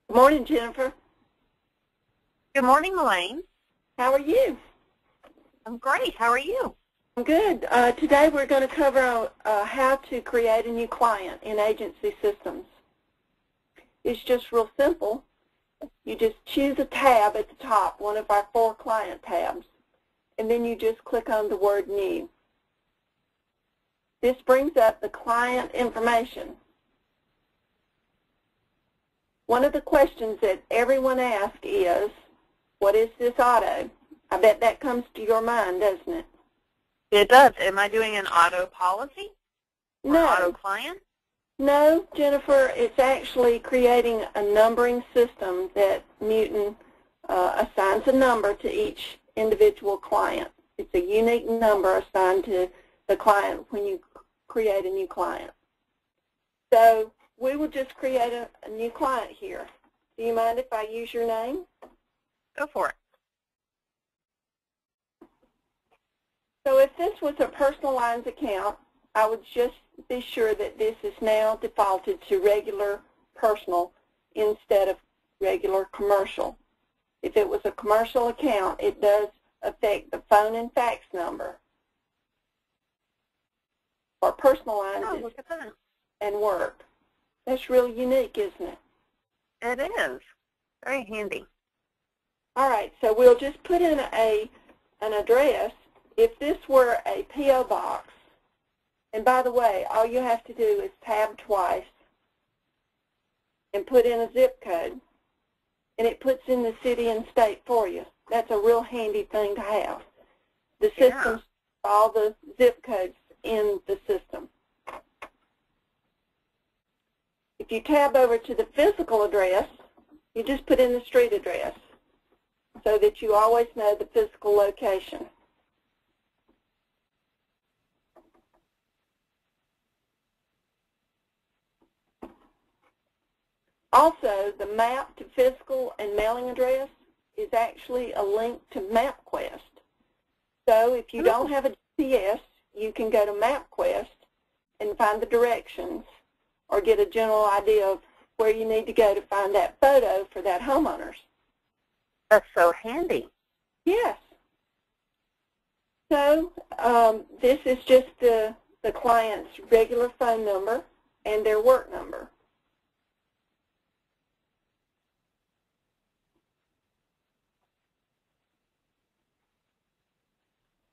Good morning, Jennifer. Good morning, Elaine. How are you? I'm great. How are you? I'm good. Today we're going to cover how to create a new client in Agency Systems. It's just real simple. You just choose a tab at the top, one of our 4 client tabs, and then you just click on the word New. This brings up the client information. One of the questions that everyone asks is, what is this auto? I bet that comes to your mind, doesn't it? It does. Am I doing an auto policy? Or No. Auto client? No, Jennifer, it's actually creating a numbering system that Newton assigns a number to each individual client. It's a unique number assigned to the client when you create a new client. So we will just create a new client here. Do you mind if I use your name? Go for it. So if this was a personal lines account, I would just be sure that this is now defaulted to regular personal instead of regular commercial. If it was a commercial account, it does affect the phone and fax number. For personal lines Look at that. and work. That's really unique, isn't it? It is. Very handy. All right, so we'll just put in an address. If this were a P.O. box, and by the way, all you have to do is tab twice and put in a zip code, and it puts in the city and state for you. That's a real handy thing to have. The system, all the zip codes in the system. If you tab over to the physical address, you just put in the street address so that you always know the physical location. Also, the map to physical and mailing address is actually a link to MapQuest. So if you don't have a GPS, you can go to MapQuest and find the directions or get a general idea of where you need to go to find that photo for that homeowner's. That's so handy. Yes. So this is just the client's regular phone number and their work number.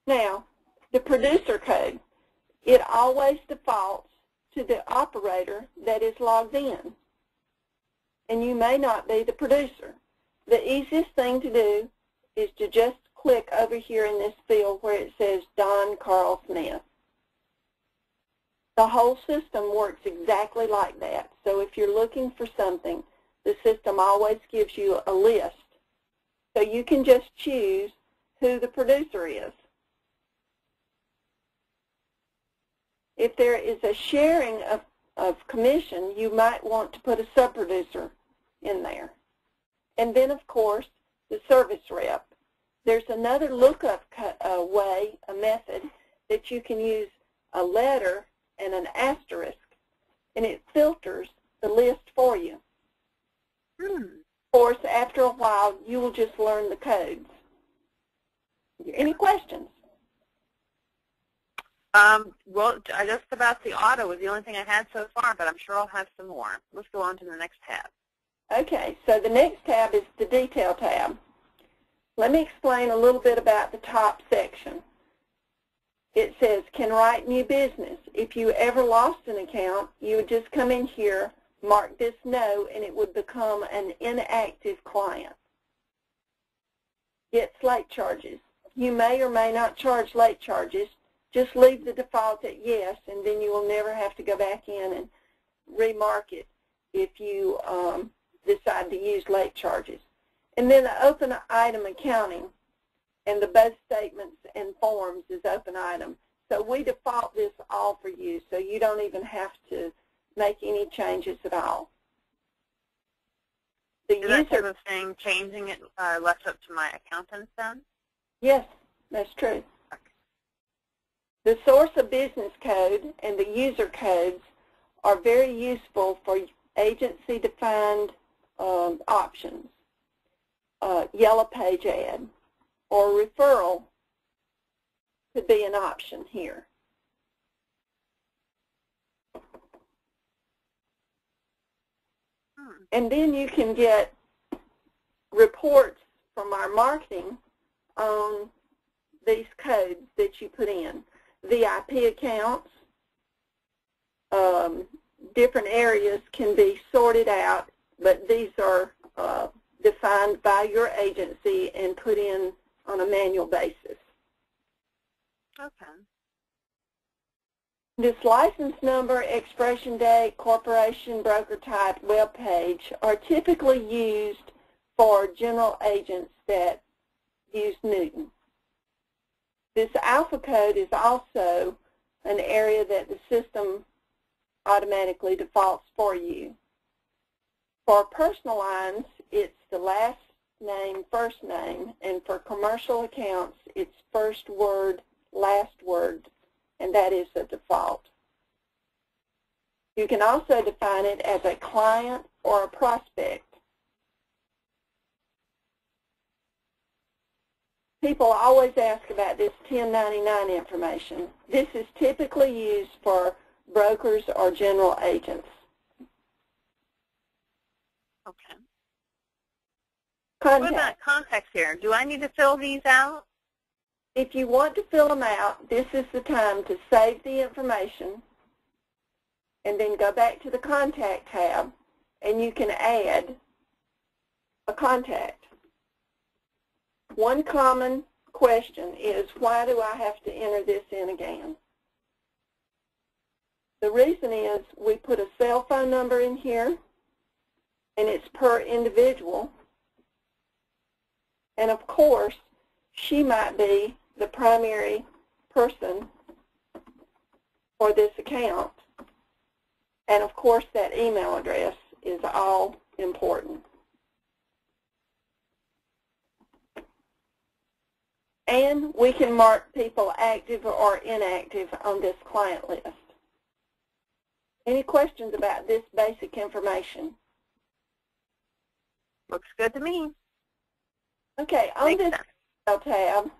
Now, the producer code, it always defaults to the operator that is logged in. And you may not be the producer. The easiest thing to do is to just click over here in this field where it says Don Carl Smith. The whole system works exactly like that. So if you're looking for something, the system always gives you a list. So you can just choose who the producer is. If there is a sharing of commission, you might want to put a sub-producer in there. And then, of course, the service rep. There's another lookup way, a method, that you can use a letter and an asterisk, and it filters the list for you. Of course, after a while, you will just learn the codes. Any questions? Well, just about the auto was the only thing I had so far, but I'm sure I'll have some more. Let's go on to the next tab. Okay, so the next tab is the Detail tab. Let me explain a little bit about the top section. It says, can write new business. If you ever lost an account, you would just come in here, mark this no, and it would become an inactive client. Gets late charges. You may or may not charge late charges. Just leave the default at yes, and then you will never have to go back in and remark it if you decide to use late charges. And then the open item accounting and the both statements and forms is open item. So we default this all for you, so you don't even have to make any changes at all. The Is that type of thing changing it left up to my accountants then? Yes, that's true. The source of business code and the user codes are very useful for agency-defined options. Yellow page ad or referral could be an option here. And then you can get reports from our marketing on these codes that you put in. VIP accounts, different areas can be sorted out, but these are defined by your agency and put in on a manual basis. Okay. This license number, expiration date, corporation, broker type, web page are typically used for general agents that use Newton. This alpha code is also an area that the system automatically defaults for you. For personal lines, it's the last name, first name, and for commercial accounts, it's first word, last word, and that is the default. You can also define it as a client or a prospect. People always ask about this 1099 information. This is typically used for brokers or general agents. Okay. Contact. What about contacts here? Do I need to fill these out? If you want to fill them out, this is the time to save the information and then go back to the Contact tab, and you can add a contact. One common question is, why do I have to enter this in again? The reason is we put a cell phone number in here, and it's per individual. And of course, she might be the primary person for this account. And of course, that email address is all important. And we can mark people active or inactive on this client list. Any questions about this basic information? Looks good to me. Okay, on Makes this sense. tab,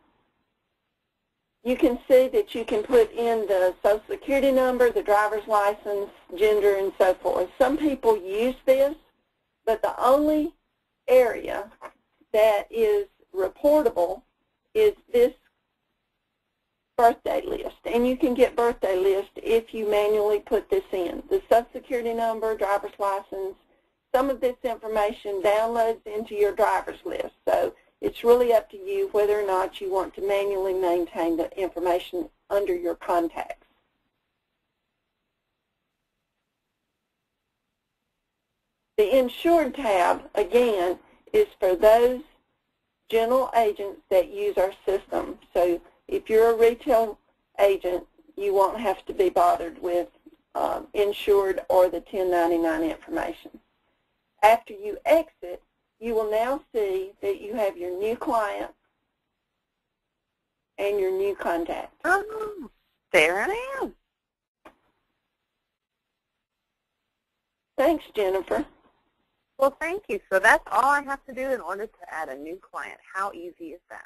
you can see that you can put in the Social Security number, the driver's license, gender, and so forth. Some people use this, but the only area that is reportable is this birthday list. And you can get birthday list if you manually put this in. The Social Security number, driver's license, some of this information downloads into your driver's list. So it's really up to you whether or not you want to manually maintain the information under your contacts. The Insured tab, again, is for those general agents that use our system. So if you're a retail agent, you won't have to be bothered with insured or the 1099 information. After you exit, you will now see that you have your new client and your new contact. Oh, there I am. Thanks, Jennifer. Well, thank you. So that's all I have to do in order to add a new client. How easy is that?